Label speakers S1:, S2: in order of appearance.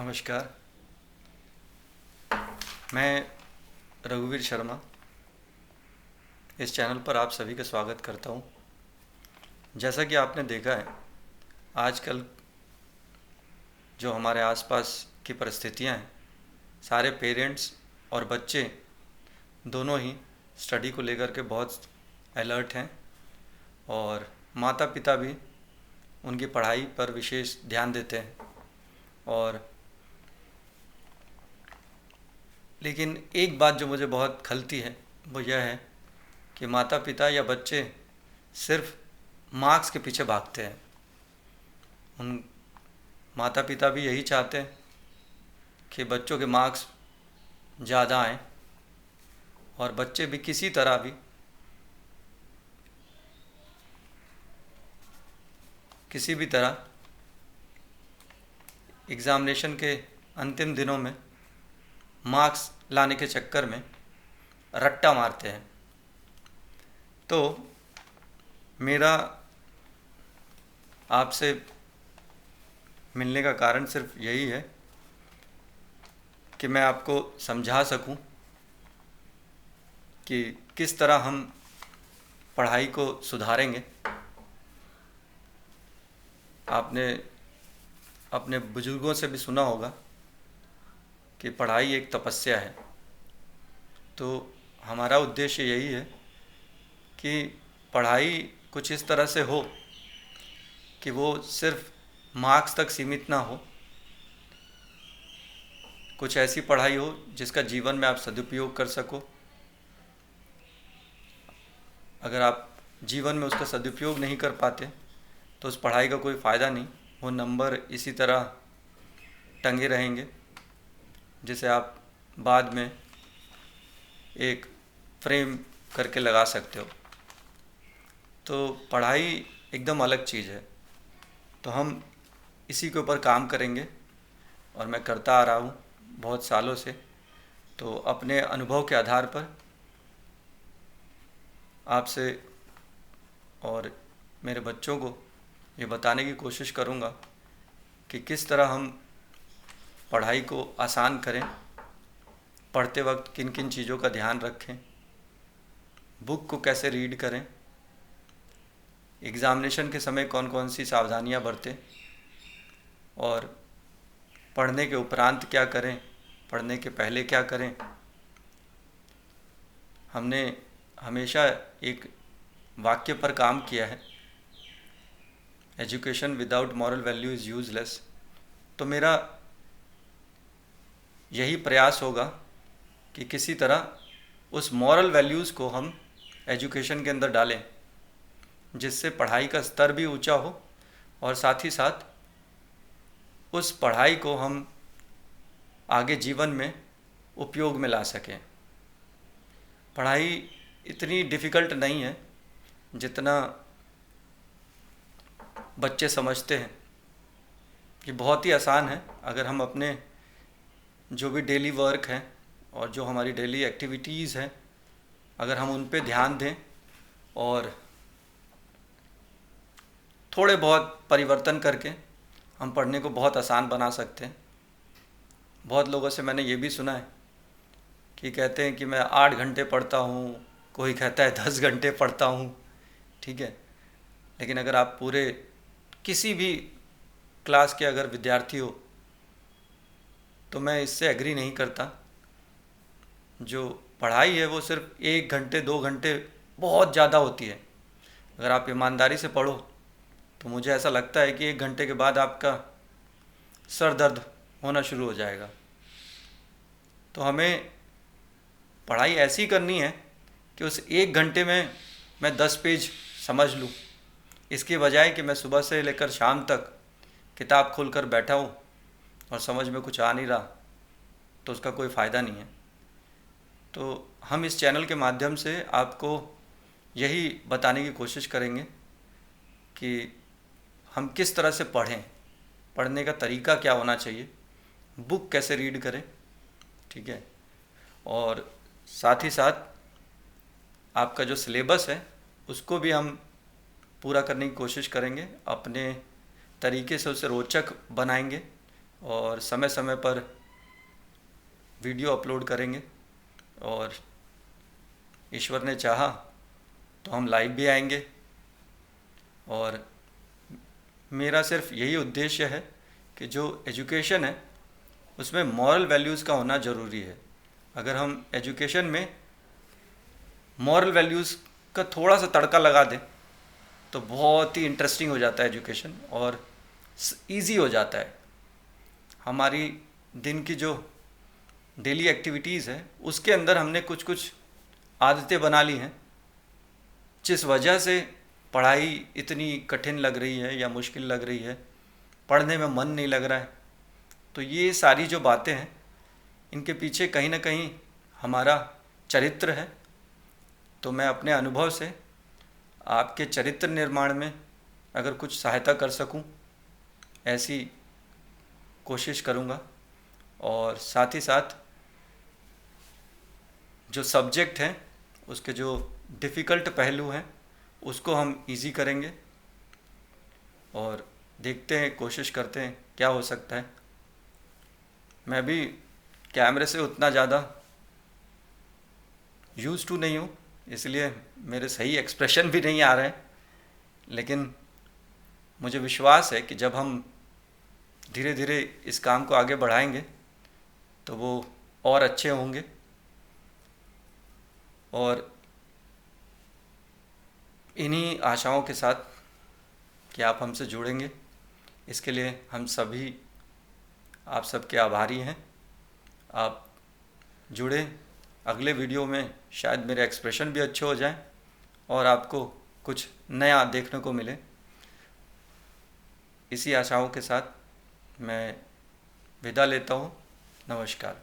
S1: नमस्कार। मैं रघुवीर शर्मा इस चैनल पर आप सभी का स्वागत करता हूँ। जैसा कि आपने देखा है, आजकल जो हमारे आसपास की परिस्थितियाँ हैं, सारे पेरेंट्स और बच्चे दोनों ही स्टडी को लेकर के बहुत अलर्ट हैं और माता पिता भी उनकी पढ़ाई पर विशेष ध्यान देते हैं। और लेकिन एक बात जो मुझे बहुत खलती है वो यह है कि माता पिता या बच्चे सिर्फ मार्क्स के पीछे भागते हैं। उन माता पिता भी यही चाहते हैं कि बच्चों के मार्क्स ज़्यादा आएँ और बच्चे भी किसी भी तरह एग्ज़ामिनेशन के अंतिम दिनों में मार्क्स लाने के चक्कर में रट्टा मारते हैं। तो मेरा आपसे मिलने का कारण सिर्फ यही है कि मैं आपको समझा सकूं कि किस तरह हम पढ़ाई को सुधारेंगे। आपने अपने बुजुर्गों से भी सुना होगा कि पढ़ाई एक तपस्या है। तो हमारा उद्देश्य यही है कि पढ़ाई कुछ इस तरह से हो कि वो सिर्फ मार्क्स तक सीमित ना हो। कुछ ऐसी पढ़ाई हो जिसका जीवन में आप सदुपयोग कर सको। अगर आप जीवन में उसका सदुपयोग नहीं कर पाते तो उस पढ़ाई का कोई फ़ायदा नहीं। वो नंबर इसी तरह टंगे रहेंगे जिसे आप बाद में एक फ्रेम करके लगा सकते हो। तो पढ़ाई एकदम अलग चीज़ है। तो हम इसी के ऊपर काम करेंगे और मैं करता आ रहा हूँ बहुत सालों से। तो अपने अनुभव के आधार पर आपसे और मेरे बच्चों को ये बताने की कोशिश करूँगा कि किस तरह हम पढ़ाई को आसान करें, पढ़ते वक्त किन किन चीज़ों का ध्यान रखें, बुक को कैसे रीड करें, एग्ज़ामिनेशन के समय कौन कौन सी सावधानियां बरतें और पढ़ने के उपरांत क्या करें, पढ़ने के पहले क्या करें। हमने हमेशा एक वाक्य पर काम किया है, education without moral value is useless. तो मेरा यही प्रयास होगा कि किसी तरह उस मॉरल वैल्यूज़ को हम एजुकेशन के अंदर डालें जिससे पढ़ाई का स्तर भी ऊंचा हो और साथ ही साथ उस पढ़ाई को हम आगे जीवन में उपयोग में ला सकें। पढ़ाई इतनी डिफ़िकल्ट नहीं है जितना बच्चे समझते हैं। ये बहुत ही आसान है अगर हम अपने जो भी डेली वर्क हैं और जो हमारी डेली एक्टिविटीज़ हैं, अगर हम उन पे ध्यान दें और थोड़े बहुत परिवर्तन करके हम पढ़ने को बहुत आसान बना सकते हैं। बहुत लोगों से मैंने ये भी सुना है कि कहते हैं कि मैं 8 घंटे पढ़ता हूँ, कोई कहता है 10 घंटे पढ़ता हूँ, ठीक है। लेकिन अगर आप पूरे किसी भी क्लास के अगर विद्यार्थी हो तो मैं इससे एग्री नहीं करता। जो पढ़ाई है वो सिर्फ 1 घंटे 2 घंटे बहुत ज़्यादा होती है। अगर आप ईमानदारी से पढ़ो तो मुझे ऐसा लगता है कि 1 घंटे के बाद आपका सर दर्द होना शुरू हो जाएगा। तो हमें पढ़ाई ऐसी करनी है कि उस 1 घंटे में मैं 10 पेज समझ लूँ, इसके बजाय कि मैं सुबह से लेकर शाम तक किताब खोलकर बैठा हूँ और समझ में कुछ आ नहीं रहा, तो उसका कोई फ़ायदा नहीं है। तो हम इस चैनल के माध्यम से आपको यही बताने की कोशिश करेंगे कि हम किस तरह से पढ़ें, पढ़ने का तरीका क्या होना चाहिए, बुक कैसे रीड करें, ठीक है। और साथ ही साथ आपका जो सिलेबस है उसको भी हम पूरा करने की कोशिश करेंगे, अपने तरीके से उसे रोचक बनाएंगे और समय समय पर वीडियो अपलोड करेंगे, और ईश्वर ने चाहा तो हम लाइव भी आएंगे। और मेरा सिर्फ यही उद्देश्य है कि जो एजुकेशन है उसमें मॉरल वैल्यूज़ का होना ज़रूरी है। अगर हम एजुकेशन में मॉरल वैल्यूज़ का थोड़ा सा तड़का लगा दें तो बहुत ही इंटरेस्टिंग हो जाता है एजुकेशन, और इजी हो जाता है। हमारी दिन की जो डेली एक्टिविटीज़ है उसके अंदर हमने कुछ कुछ आदतें बना ली हैं, जिस वजह से पढ़ाई इतनी कठिन लग रही है या मुश्किल लग रही है, पढ़ने में मन नहीं लग रहा है। तो ये सारी जो बातें हैं इनके पीछे कहीं ना कहीं हमारा चरित्र है। तो मैं अपने अनुभव से आपके चरित्र निर्माण में अगर कुछ सहायता कर सकूं, ऐसी कोशिश करूंगा। और साथ ही साथ जो सब्जेक्ट हैं उसके जो डिफ़िकल्ट पहलू हैं उसको हम इजी करेंगे, और देखते हैं, कोशिश करते हैं क्या हो सकता है। मैं भी कैमरे से उतना ज़्यादा यूज़ टू नहीं हूँ, इसलिए मेरे सही एक्सप्रेशन भी नहीं आ रहे हैं, लेकिन मुझे विश्वास है कि जब हम धीरे धीरे इस काम को आगे बढ़ाएंगे तो वो और अच्छे होंगे। और इन्हीं आशाओं के साथ कि आप हमसे जुड़ेंगे, इसके लिए हम सभी आप सबके आभारी हैं। आप जुड़े, अगले वीडियो में शायद मेरे एक्सप्रेशन भी अच्छे हो जाएं और आपको कुछ नया देखने को मिले। इसी आशाओं के साथ मैं विदा लेता हूँ। नमस्कार।